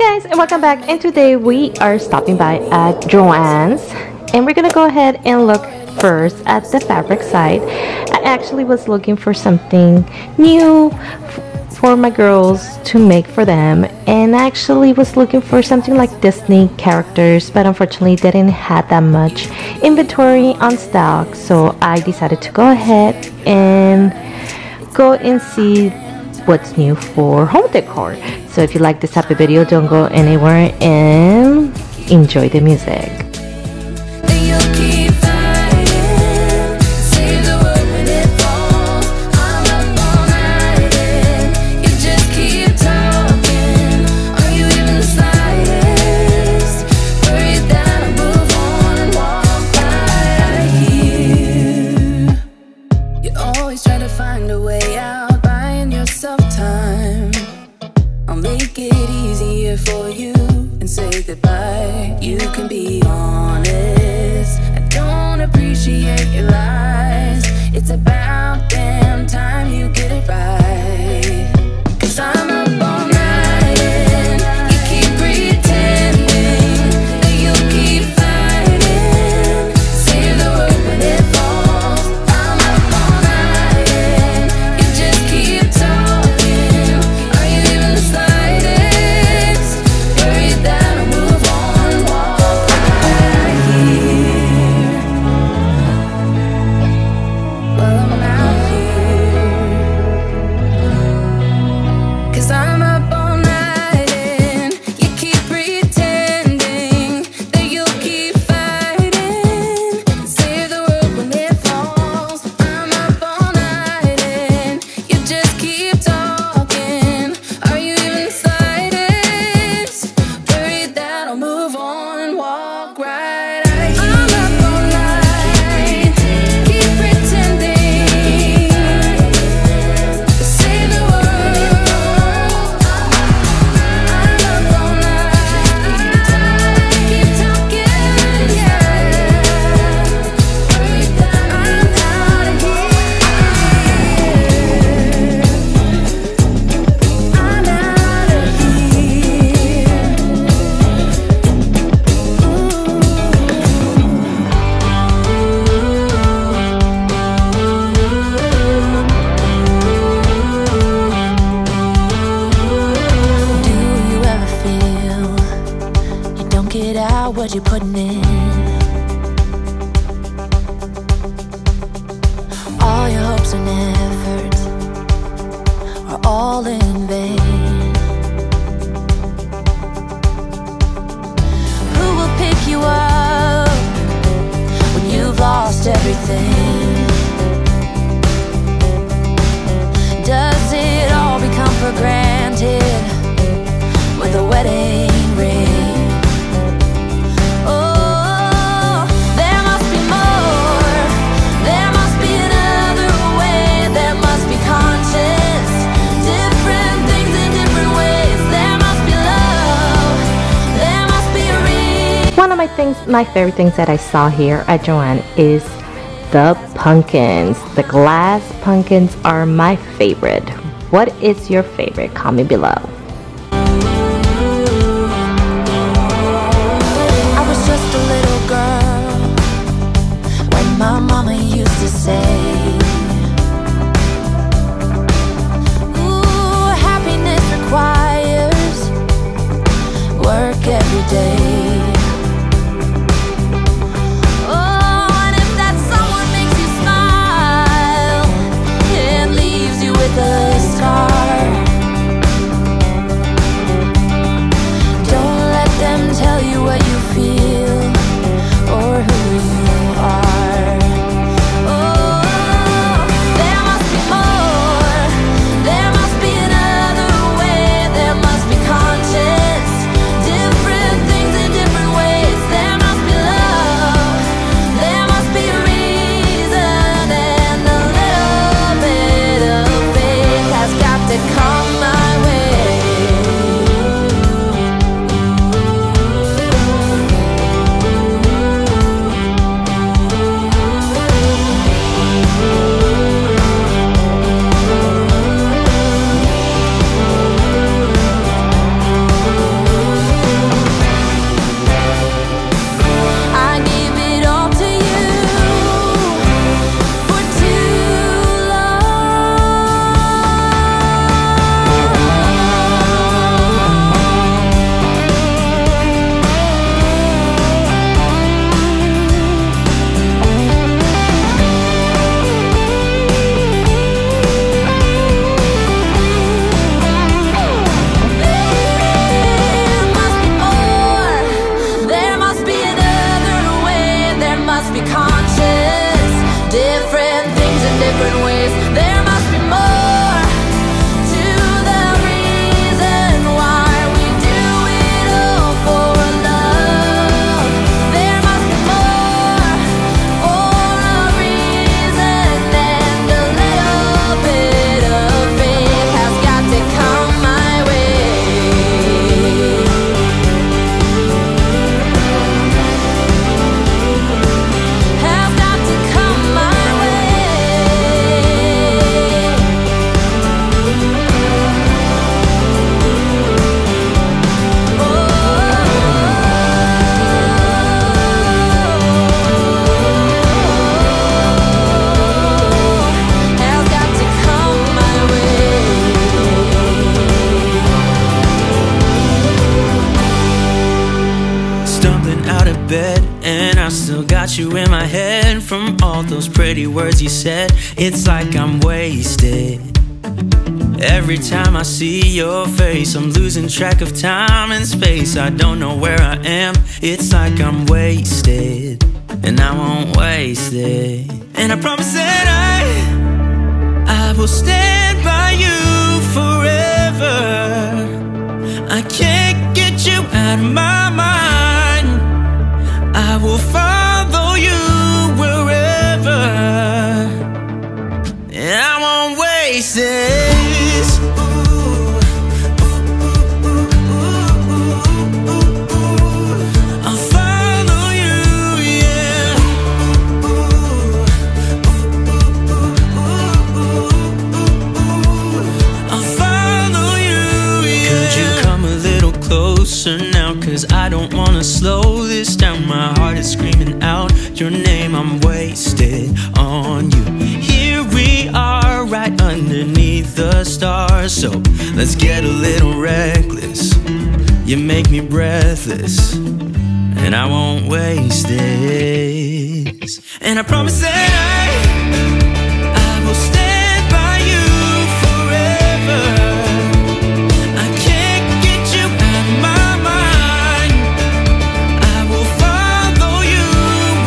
Guys, and welcome back, and today we are stopping by at Joann's, and we're gonna go ahead and look first at the fabric side. I actually was looking for something new for my girls to make for them, and I actually was looking for something like Disney characters, but unfortunately they didn't have that much inventory on stock, so I decided to go ahead and go and see what's new for home decor. So if you like this type of video, don't go anywhere and enjoy the music. You can be honest. I don't appreciate your lies. It's about damn time you get it right. 'Cause I'm up all night and you keep pretending that you'll keep fighting. Save the world when it falls. I'm up all night and you just keep talking. Are you even the slightest worried that I'll move on? What you're putting in, all your hopes and efforts are all in vain. Who will pick you up when you've lost everything? Does it all become for granted with a wedding ring? My favorite things that I saw here at Joann is the pumpkins. The glass pumpkins are my favorite. What is your favorite? Comment below. I was just a little girl when my mama used to say, ooh, happiness requires work every day. Oh, still got you in my head from all those pretty words you said. It's like I'm wasted. Every time I see your face, I'm losing track of time and space. I don't know where I am. It's like I'm wasted, and I won't waste it. And I promise that I will stand by you forever. I can't get you out of my mind. I will follow you wherever, and I won't waste this. I'll follow you, yeah. I'll follow you, yeah. Could you come a little closer now? 'Cause I don't wanna slow this down. My heart is screaming out your name. I'm wasted on you. Here we are, right underneath the stars. So let's get a little reckless. You make me breathless, and I won't waste this. And I promise that I will stand by you forever. I can't get you out of my mind. I will follow you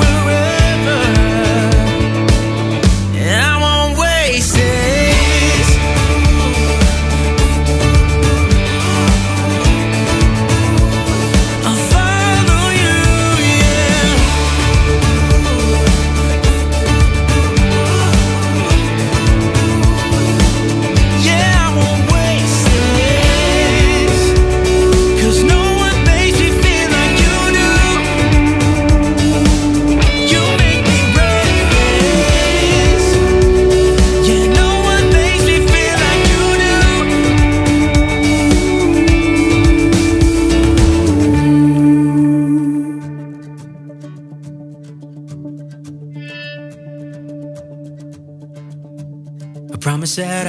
wherever, and I won't waste this. I'll follow you, yeah. Yeah, I won't waste this. 'Cause no one makes me feel like you do. You make me breathless. Yeah, no one makes me feel like you do. I promise that I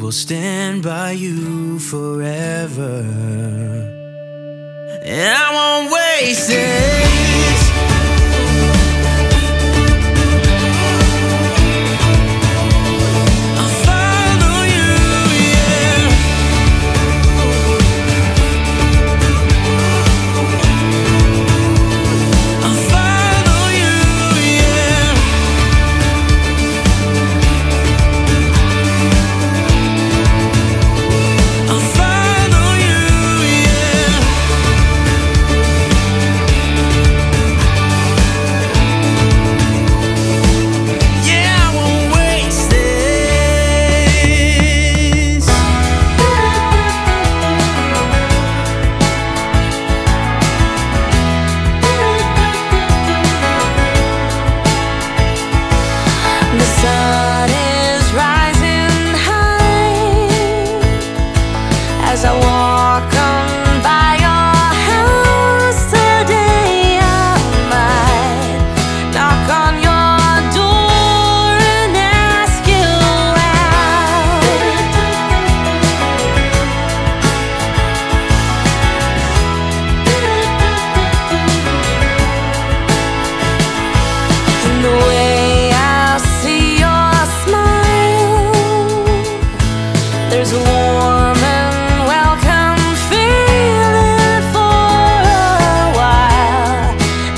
will stand by you forever, and I won't waste this. I'll follow you, yeah. I'll follow you, yeah. I'll follow you, yeah. Yeah, I won't waste this. The sun is rising high as I walk on by your house today. I might knock on your door and ask you out. And the way I see your smile, there's a warm and welcome feeling for a while.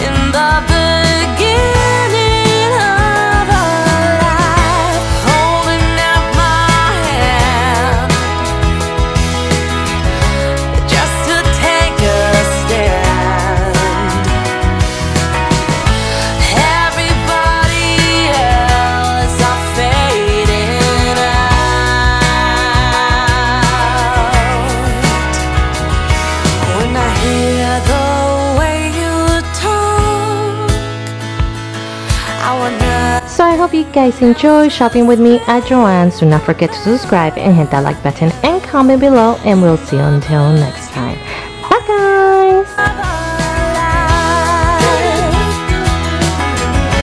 In the beginning of our life, holding out my hand just to take a stand. Everybody else are fading out. When I hear the way you talk, I wanna. So I hope you guys enjoy shopping with me at Joann's. Do not forget to subscribe and hit that like button and comment below, and we'll see you until next time.